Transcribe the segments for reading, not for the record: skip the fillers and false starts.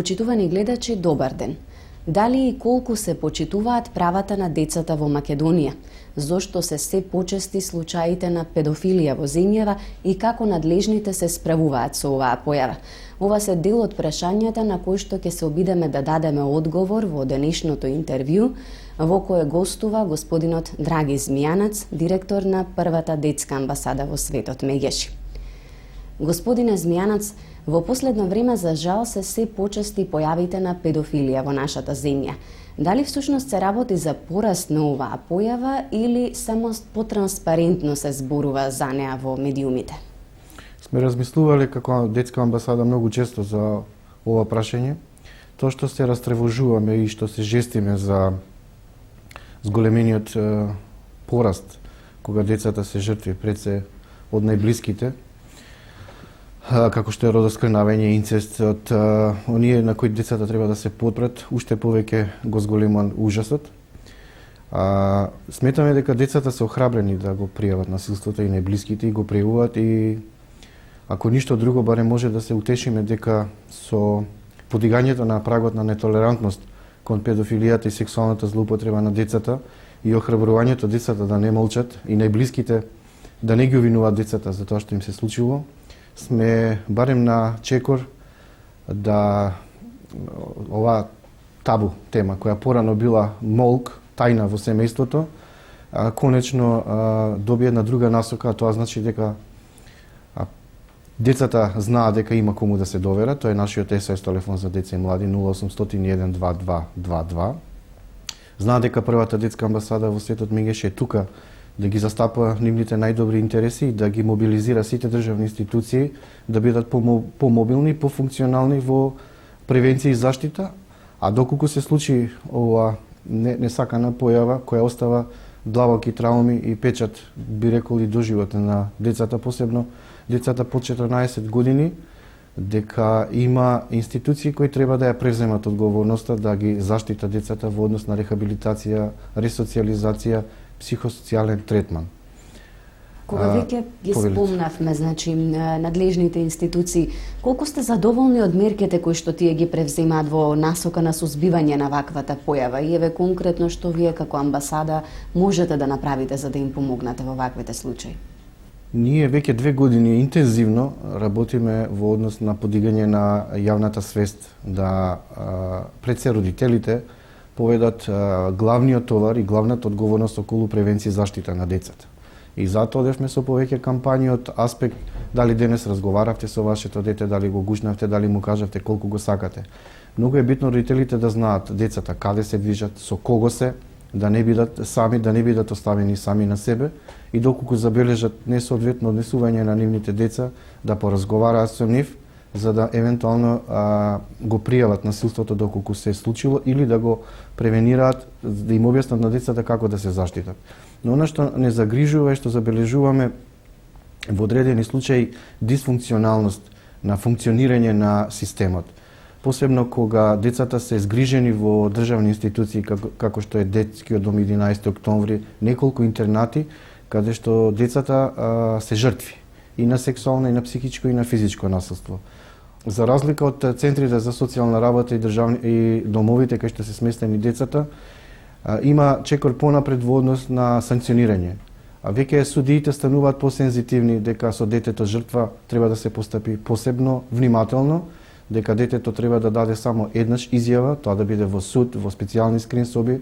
Почитувани гледачи, добар ден. Дали и колку се почитуваат правата на децата во Македонија? Зошто се почести случаите на педофилија во земјава и како надлежните се справуваат со оваа појава? Ова се дел од прашањата на кои што ќе се обидеме да дадеме одговор во денешното интервју, во кое гостува господинот Драги Змијанац, директор на првата детска амбасада во светот Мегеши. Господине Змијанац, во последно време за жал се почести појавите на педофилија во нашата земја. Дали всушност се работи за пораст на оваа појава или само потранспарентно се зборува за неа во медиумите? Сме размислувале како детска амбасада многу често за ова прашање. Тоа што се растревожуваме и што се жестиме за зголемениот пораст кога децата се жртви пред се од најблиските, како што е родоскрнавање, инцест, од оние на кои децата треба да се подпрат, уште повеќе го зголемува ужасот. Сметаме дека децата се охрабрени да го пријават насилството и најблиските и го пријавуваат, и ако ништо друго, барем може да се утешиме дека со подигањето на прагот на нетолерантност кон педофилијата и сексуалната злоупотреба на децата и охрабрувањето децата да не молчат и најблиските да не ги обвинуваат децата за тоа што им се случило, сме барем на чекор да оваа табу тема, која порано била молк, тајна во семејството, конечно доби една друга насока, тоа значи дека децата знаат дека има кому да се доверат. Тоа е нашиот СОС телефон за деца и млади 0800 12222. Знаат дека првата детска амбасада во светот Мегеши е тука да ги застапува нивните најдобри интереси и да ги мобилизира сите државни институции да бидат помобилни, пофункционални во превенција и заштита, а доколку се случи ова несакана појава која остава длабоки трауми и печат, би рекол, и доживотен на децата, посебно децата под 14 години, дека има институции кои треба да ја преземат одговорноста да ги заштита децата во однос на рехабилитација, ресоциализација, психосоцијален третман. Кога веќе ги спомнавме, значи, надлежните институции, колку сте задоволни од мерките кои што тие ги превземаат во насока на сузбивање на ваквата појава и еве конкретно што вие како амбасада можете да направите за да им помогнате во ваквите случаи? Ние веќе 2 години интензивно работиме во однос на подигање на јавната свест да пред се родителите поведат главниот товар и главната одговорност околу превенција и заштита на децата. И затоа одевме со повеќе кампањи од аспект дали денес разговаравте со вашето дете, дали го гушнавте, дали му кажавте колку го сакате. Многу е битно родителите да знаат децата каде се движат, со кого се, да не бидат сами, да не бидат оставени сами на себе и доколку забележат несоодветно однесување на нивните деца, да поразговараат со нив, за да евентуално го пријават насилството доколку се е случило или да го превенираат, да им објаснат на децата како да се заштитат. Но она што не загрижува е што забележуваме во одредени случаи дисфункционалност на функционирање на системот. Посебно кога децата се згрижени во државни институции како што е детскиот дом 11 октомври, неколку интернати каде што децата се жртви и на сексуално, и на психичко, и на физичко насилство. За разлика од центрите за социјална работа и домовите кај што се сместени децата, има чекор понапред во однос на санкционирање. Веќе судиите стануваат посензитивни дека со детето жртва треба да се постапи посебно внимателно, дека детето треба да даде само еднаш изјава, тоа да биде во суд, во специјални скрин соби,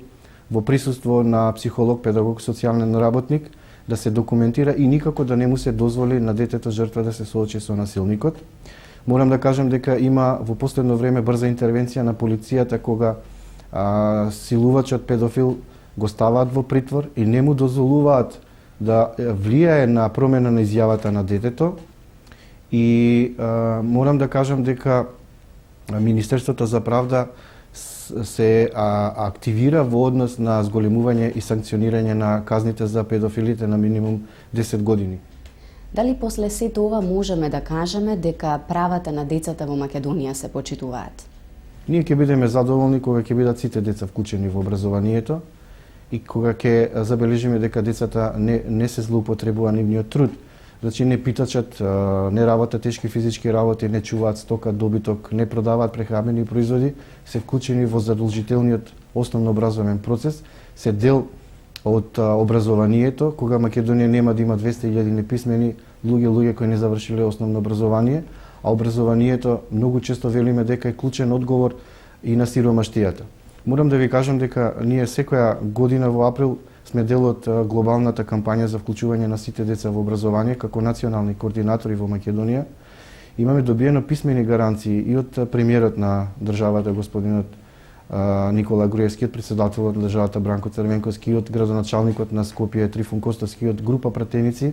во присуство на психолог, педагог, социјален работник, да се документира и никако да не му се дозволи на детето жртва да се соочи со насилникот. Морам да кажам дека има во последно време брза интервенција на полицијата кога силувачот педофил го ставаат во притвор и не му дозволуваат да влијае на промена на изјавата на детето. И морам да кажам дека Министерството за правда се активира во однос на зголемување и санкционирање на казните за педофилите на минимум 10 години. Дали после сето ова можеме да кажеме дека правата на децата во Македонија се почитуваат? Ние ќе бидеме задоволни кога ќе бидат сите деца вклучени во образованието и кога ќе забележиме дека децата не се злоупотребува нивниот труд, Значи не питачат, не работат тешки физички работи, не чуваат стока, добиток, не продаваат прехранбени производи, се вклучени во задолжителниот основно образовен процес, се дел од образованието, кога Македонија нема да има 200.000 неписмени луѓе кои не завршиле основно образование, а образованието многу често велиме дека е клучен одговор и на сиромаштијата. Морам да ви кажам дека ние секоја година во април сме дел од глобалната кампања за вклучување на сите деца во образование како национални координатори во Македонија. Имаме добиено писмени гаранции и од премиерот на државата господинот Никола Груевски, од председателот на државата Бранко Црвенковски, од градоначалникот на Скопје Трифун Костовски, од група пратеници,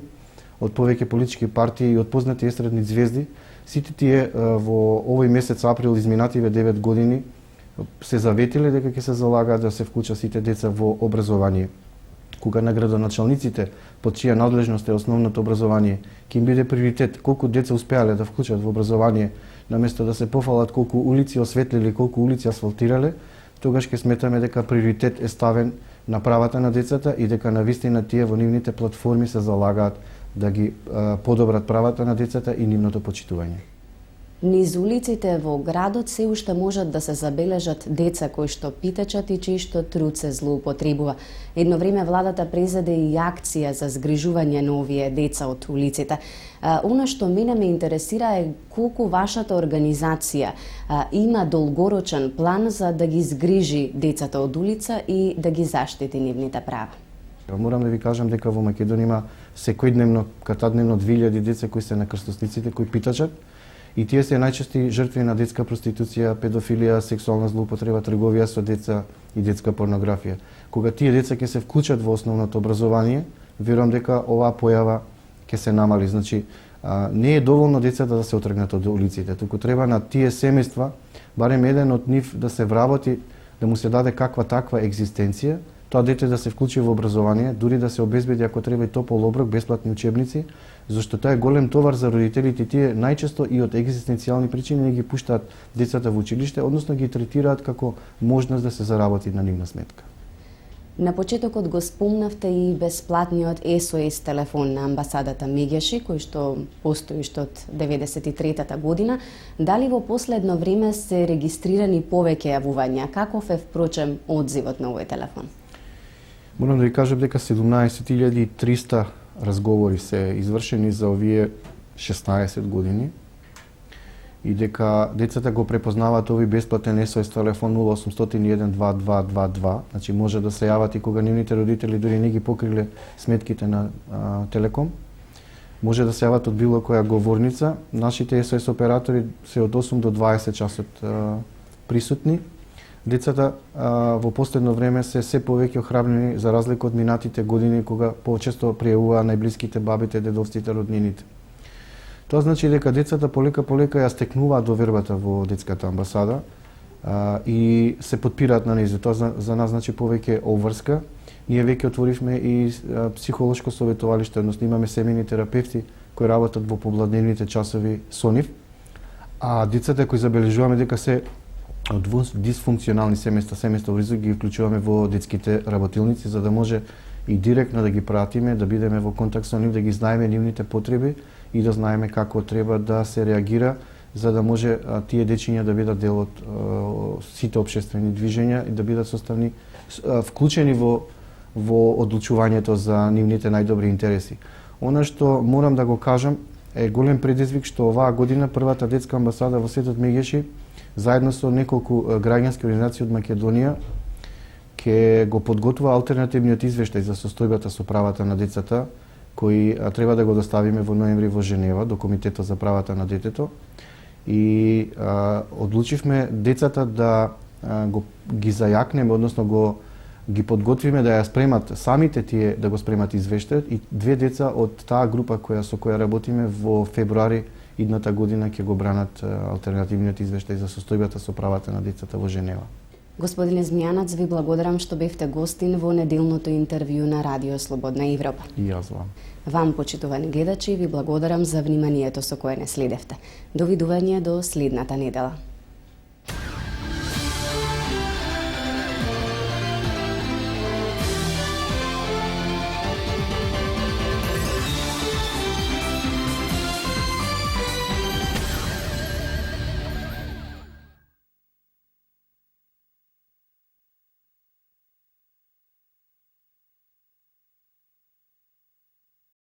од повеќе политички партии и од познати естрадни звезди. Сите тие во овој месец април изминативе 9 години се заветиле дека ќе се залагаат да се вклучат сите деца во образование. Кога на градоначалниците, под чија надлежност е основното образование, ќе им биде приоритет колку деца успеале да вклучат во образование, наместо да се пофалат колку улици осветлиле, колку улици асфалтирале, тогаш ќе сметаме дека приоритет е ставен на правата на децата и дека навистина тие во нивните платформи се залагаат да ги подобрат правата на децата и нивното почитување. Низ улиците во градот се уште можат да се забележат деца кои што питачат и чиј што труд се злоупотребува. Едно време владата презеде и акција за згрижување на овие деца од улиците. Она што мене ме интересира е колку вашата организација има долгорочен план за да ги згрижи децата од улица и да ги заштити нивните права. Морам да ви кажам дека во Македонија има секојдневно, катадневно 2000 деца кои се на крстосниците, кои питачат. И тие се најчести жртви на детска проституција, педофилија, сексуална злоупотреба, трговија со деца и детска порнографија. Кога тие деца ќе се вклучат во основното образование, верувам дека оваа појава ќе се намали. Значи, не е доволно децата да се отргнат од улиците, туку треба на тие семејства, барем еден од нив да се вработи, да му се даде каква таква екзистенција, тоа дете да се вклучи во образование, дури да се обезбеди ако треба и топол оброк, бесплатни учебници, зашто тоа е голем товар за родителите, тие најчесто и од екзистенцијални причини не ги пуштаат децата во училиште, односно ги третираат како можност да се заработи на нивна сметка. На почетокот го спомнавте и бесплатниот SOS телефон на амбасадата Мегеши, кој што постои што од 93-та година. Дали во последно време се регистрирани повеќе јавувања? Каков е впрочем одзивот на овој телефон? Морам да ви кажам дека 17.300 разговори се извршени за овие 16 години и дека децата го препознаваат овој бесплатен SOS телефон 0800-12222, значи може да се јават и кога нивните родители дури не ги покриле сметките на Телеком. Може да се јават од било која говорница. Нашите SOS оператори се од 8 до 20 часот присутни. Децата во последно време се повеќе охрабрени за разлика од минатите години кога почесто пријавуваа најблиските бабите, дедовците, роднините. Тоа значи дека децата полека ја стекнуваат довербата во детската амбасада и се потпираат на нејзе. Тоа за нас значи повеќе обврска. Ние веќе отворивме и психолошко советувалиште, односно имаме семејни терапевти кои работат во попладневните часови со нив, а децата кои забележуваме дека се од дисфункционални семејства во ризик ги вклучуваме во детските работилници за да може и директно да ги пратиме, да бидеме во контакт со нив, да ги знаеме нивните потреби и да знаеме како треба да се реагира за да може тие дечиња да бидат дел од сите општествени движења и да бидат составни вклучени во одлучувањето за нивните најдобри интереси. Она што морам да го кажам е голем предизвик што оваа година првата детска амбасада во светот Мегеши заедно со неколку граѓански организации од Македонија ќе го подготвува алтернативниот извештај за состојбата со правата на децата, кој треба да го доставиме во ноември во Женева до Комитетот за правата на детето. И одлучивме децата да ги зајакнеме, односно ги подготвиме да ја спремат самите тие да го спремат извештајот и 2 деца од таа група со која работиме во февруари идната година ќе го бранат алтернативниот извештај за состојбата со правата на децата во Женева. Господине Змијанац, ви благодарам што бевте гостин во неделното интервју на Радио Слободна Европа. И јас вам. Вам, почитувани гледачи, ви благодарам за вниманието со кое не следевте. Довидување до следната недела.